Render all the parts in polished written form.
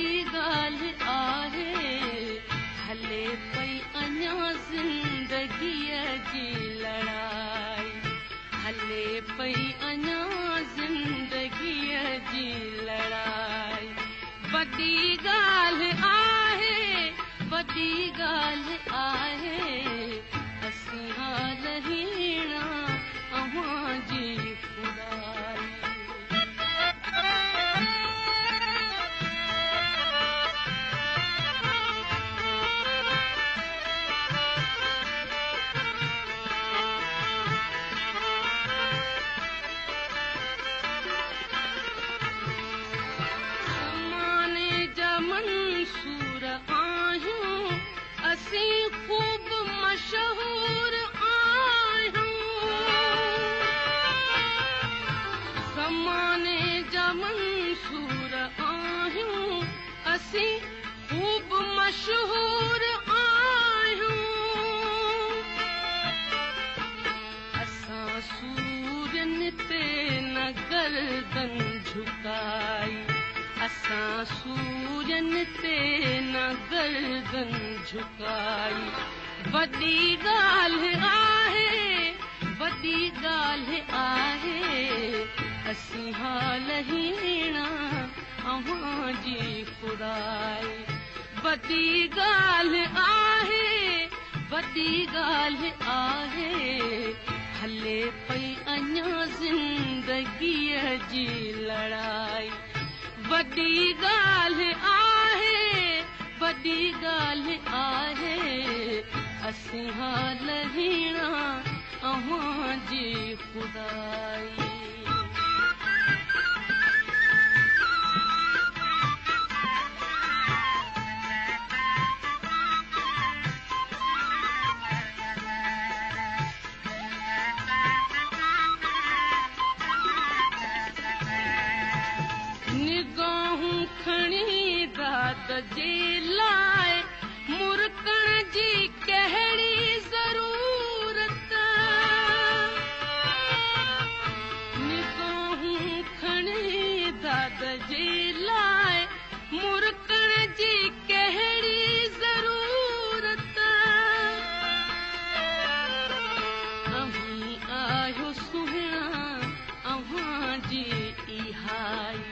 वॾी ॻाल्हि आहे हले पई अञा ज़िंदगीअ जी लड़ाई हले पई अञा ज़िंदगीअ जी लड़ाई वॾी ॻाल्हि आहे वॾी ॻाल्हि आहे असीं हाल हीणा अव्हां जी खुदाई मंसूर आहियूं असीं ख़ूब मशहूर आहियूं ज़माने जा मंसूर आहियूं असीं ख़ूब मशहूर आहियूं असां सूरन ते न गर्दन झुकाई असां सूरन ते न गर्दन झुकाई वॾी ॻाल्हि आहे वॾी ॻाल्हि आहे असीं हाल हीणा अव्हां जी खुदाई वॾी ॻाल्हि आहे वॾी ॻाल्हि आहे हले पई अञा ज़िंदगीअ जी लड़ाई वॾी ॻाल्हि आहे वॾी ॻाल्हि आहे असीं हाल हीणा अव्हां जी खुदाई निगाहूं खणी दाद जे लाइ मुर्कण जी कहिड़ी ज़रूरत निगाहूं खणी दाद जे लाइ मुर्कण जी कहिड़ी ज़रूरत अहीं आहियो सुहिणा अव्हां जी इहाई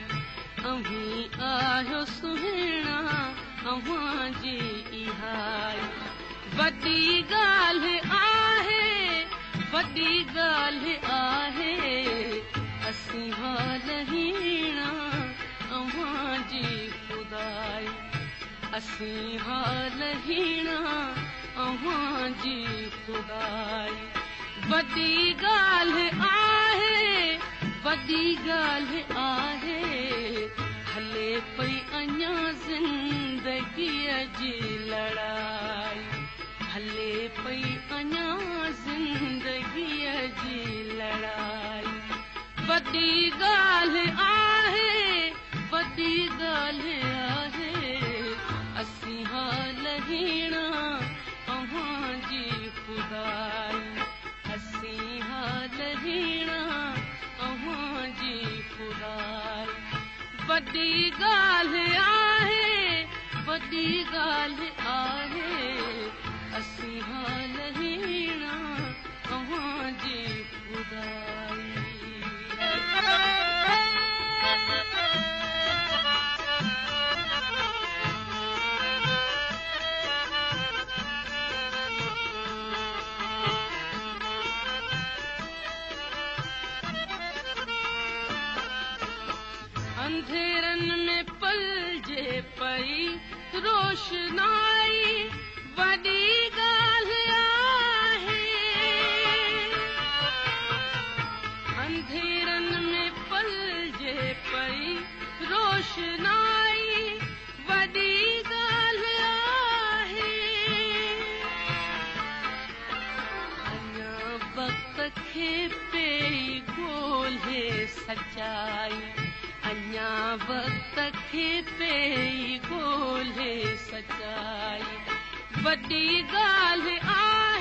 अहीं आहियो सुहिणा अव्हां जी इहाई वॾी ॻाल्हि आहे वॾी ॻाल्हि आहे असीं हाल हीणा अव्हां जी खुदाई असीं हाल हीणा अव्हां जी खुदाई वॾी ॻाल्हि आहे वॾी ॻाल्हि आहे हले पई अञा ज़िंदगीअ जी लड़ाई हले पई अञा ज़िंदगीअ जी लड़ाई वॾी ॻाल्हि आहे वॾी ॻाल्हि आहे असीं हाल हीणा अव्हां जी खुदाई असीं हाल हीणा अव्हां जी खुदाई वॾी ॻाल्हि आहे वॾी ॻाल्हि आहे असीं हाल हीणा अव्हां जी खुदाई अंधेरन में पलजे पई रोशनाई वॾी ॻाल्हि आहे अंधेरन में पलजे पई रोशनाई वॾी ॻाल्हि आहे अञा वक़्त खे पेई ॻोल्हे सचाई अञा वक़्त खे पेई ॻोल्हे सचाई वॾी ॻाल्हि आहे